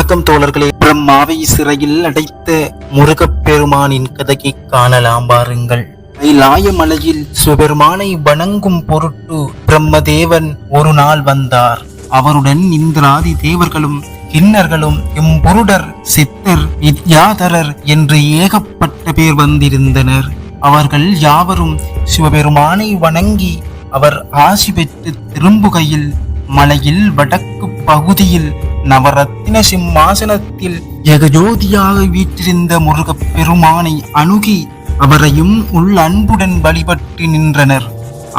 வணக்கம் தோழர்களே. பிரம்மாவை சிறையில் அடைத்த முருகப்பெருமானின் கதையை காணலாம் வாருங்கள். கைலாய மலையில் சிவபெருமானை வணங்கும் பொருட்டு பிரம்மதேவன் ஒரு நாள் வந்தார். அவருடன் இந்திராதி தேவர்களும் கிண்ணர்களும் எம்புருடர் சித்தர் வித்யாதரர் என்று ஏகப்பட்ட பேர் வந்திருந்தனர். அவர்கள் யாவரும் சிவபெருமானை வணங்கி அவர் ஆசி பெற்று திரும்புகையில் மலையில் வடக்கு பகுதியில் நவரத்தின சிம்மாசனத்தில் ஜெகஜோதியாக வீற்றிருந்த முருகப் பெருமானை அணுகி அவரையும் உள் அன்புடன் வழிபட்டு நின்றனர்.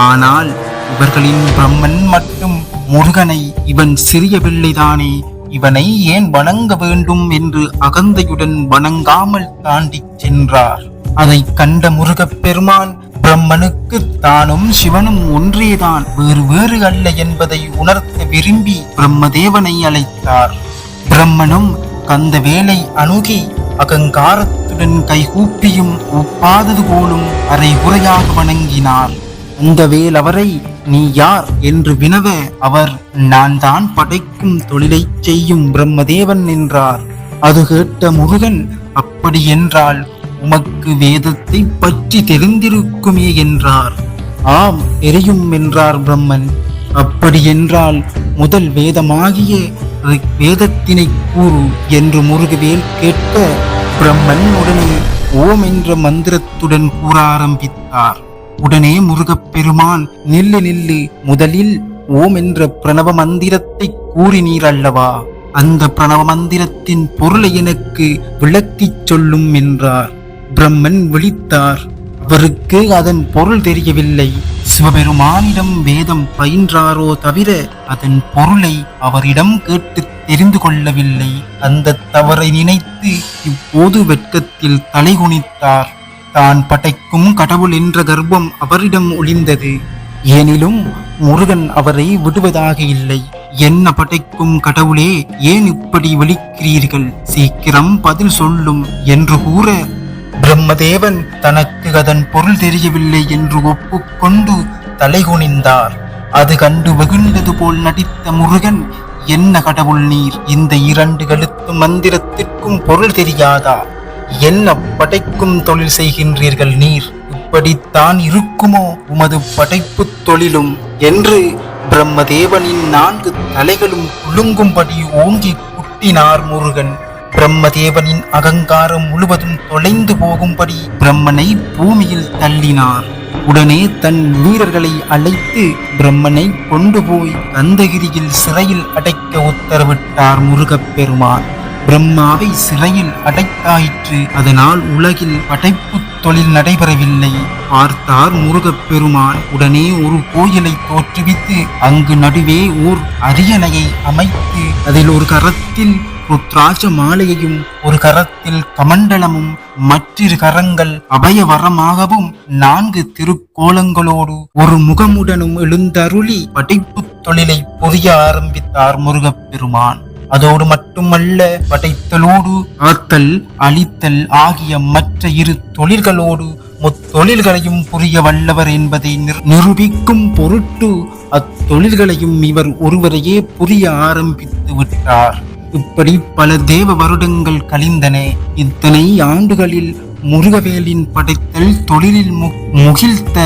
ஆனால் இவர்களின் பிரம்மன் மட்டும் முருகனை இவன் சிறிய பிள்ளைதானே, இவனை ஏன் வணங்க வேண்டும் என்று அகந்தையுடன் வணங்காமல் தாண்டி சென்றார். அதை கண்ட முருகப் பெருமான் பிரம்மனுக்கு தானும் சிவனும் ஒன்றேதான், வேறு வேறு அல்ல என்பதை உணர்த்த விரும்பி பிரம்மதேவனை அழைத்தார். பிரம்மனும் கந்த வேலை அணுகி அகங்காரத்துடன் கைகூப்பியும் ஒப்பாதது போலும் அரை குறையாக வணங்கினார். அந்த வேல் அவரை நீ யார் என்று வினவ அவர் நான் தான் படைக்கும் தொழிலை செய்யும் பிரம்மதேவன் என்றார். அது கேட்ட முருகன் அப்படி என்றால் உமக்கு வேதத்தை பற்றி தெரிந்திருக்குமே என்றார். ஆம் தெரியும் என்றார் பிரம்மன். அப்படி என்றால் முதல் வேதமாகிய வேதத்தினை கூறு என்று முருகவேல் கேட்க பிரம்மன் உடனே ஓம் என்ற மந்திரத்துடன் கூற ஆரம்பித்தார். உடனே முருகப்பெருமான் நில்லு, முதலில் ஓம் என்ற பிரணவ மந்திரத்தை கூறினீர் அல்லவா, அந்த பிரணவ மந்திரத்தின் பொருளை எனக்கு விளக்கிச் சொல்லும் என்றார். பிரம்மன் விழித்தார். அவருக்கு அதன் பொருள் தெரியவில்லை. சிவபெருமானிடம் வேதம் பயின்றாரோ தவிர அதன் பொருளை அவரிடம் கேட்டு தெரிந்து கொள்ளவில்லை. அந்த தவறை நினைத்து இப்போது வெட்கத்தில் தலைகுனித்தார். தான் படைக்கும் கடவுள் என்ற கர்வம் அவரிடம் ஒளிந்தது. ஏனிலும் முருகன் அவரை விடுவதாக இல்லை. என்ன படைக்கும் கடவுளே, ஏன் இப்படி விழிக்கிறீர்கள், சீக்கிரம் பதில் சொல்லும் என்று கூற பிரம்மதேவன் தனக்கு அதன் பொருள் தெரியவில்லை என்று ஒப்புக்கொண்டு தலைகுனிந்தார். அது கண்டு வெகுண்டது போல் நடித்த முருகன், என்ன கடவுள் நீர், இந்த 2 எழுத்து மந்திரத்திற்கும் பொருள் தெரியாதா, என்ன படைக்கும் தொழில் செய்கின்றீர்கள் நீர், இப்படித்தான் இருக்குமோ உமது படைப்பு தொழிலும் என்று பிரம்மதேவனின் 4 தலைகளும் குலுங்கும்படி ஓங்கி குட்டினார் முருகன். பிரம்மதேவனின் அகங்காரம் முழுவதும் தொலைந்து போகும்படி பிரம்மனை பூமியில் தள்ளினார். உடனே தன் வீரர்களை அழைத்து பிரம்மனை கொண்டு போய் கந்தகிரியில் சிறையில் அடைக்க உத்தரவிட்டார் முருகப்பெருமான். பிரம்மாவை சிறையில் அடைத்தாயிற்று. அதனால் உலகில் படைப்பு தொழில் நடைபெறவில்லை. பார்த்தார் முருகப்பெருமான். உடனே ஒரு கோயிலை தோற்றுவித்து அங்கு நடுவே ஓர் அரியணையை அமைத்து அதில் ஒரு கரத்தில் ருத்ராட்ச மாலையையும் ஒரு கரத்தில் கமண்டலமும் மற்றிரு கரங்கள் அபயவரமாகவும் 4 திருக்கோலங்களோடு ஒரு முகமுடனும் எழுந்தருளி படைப்பு தொழிலை புரிய ஆரம்பித்தார் முருகப்பெருமான். அதோடு மட்டுமல்ல, படைத்தலோடு ஆத்தல் அழித்தல் ஆகிய மற்ற 2 தொழில்களோடு முத்தொழில்களையும் புரிய வல்லவர் என்பதை நிரூபிக்கும் பொருட்டு அத்தொழில்களையும் இவர் ஒருவரையே புரிய ஆரம்பித்து விட்டார். இப்படி பல தேவ வருடங்கள் கழிந்தன. இத்தனை ஆண்டுகளில் முருகவேலின் படைத்தல் தொழிலில் முகிழ்த்த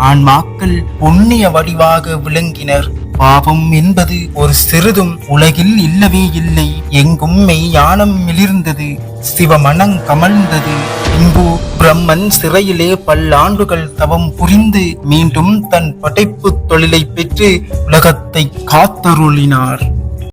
ஆன்மாக்கள் பொன்னிய வடிவாக விளங்கினர். பாவம் என்பது ஒரு சிறிதும் உலகில் இல்லவே இல்லை. எங்கும் மெய்யானம் மிளிர்ந்தது, சிவமனம் கமழ்ந்தது. இன்பு பிரம்மன் சிறையிலே பல்லாண்டுகள் தவம் புரிந்து மீண்டும் தன் படைப்பு தொழிலை பெற்று உலகத்தை காத்தருளினார்.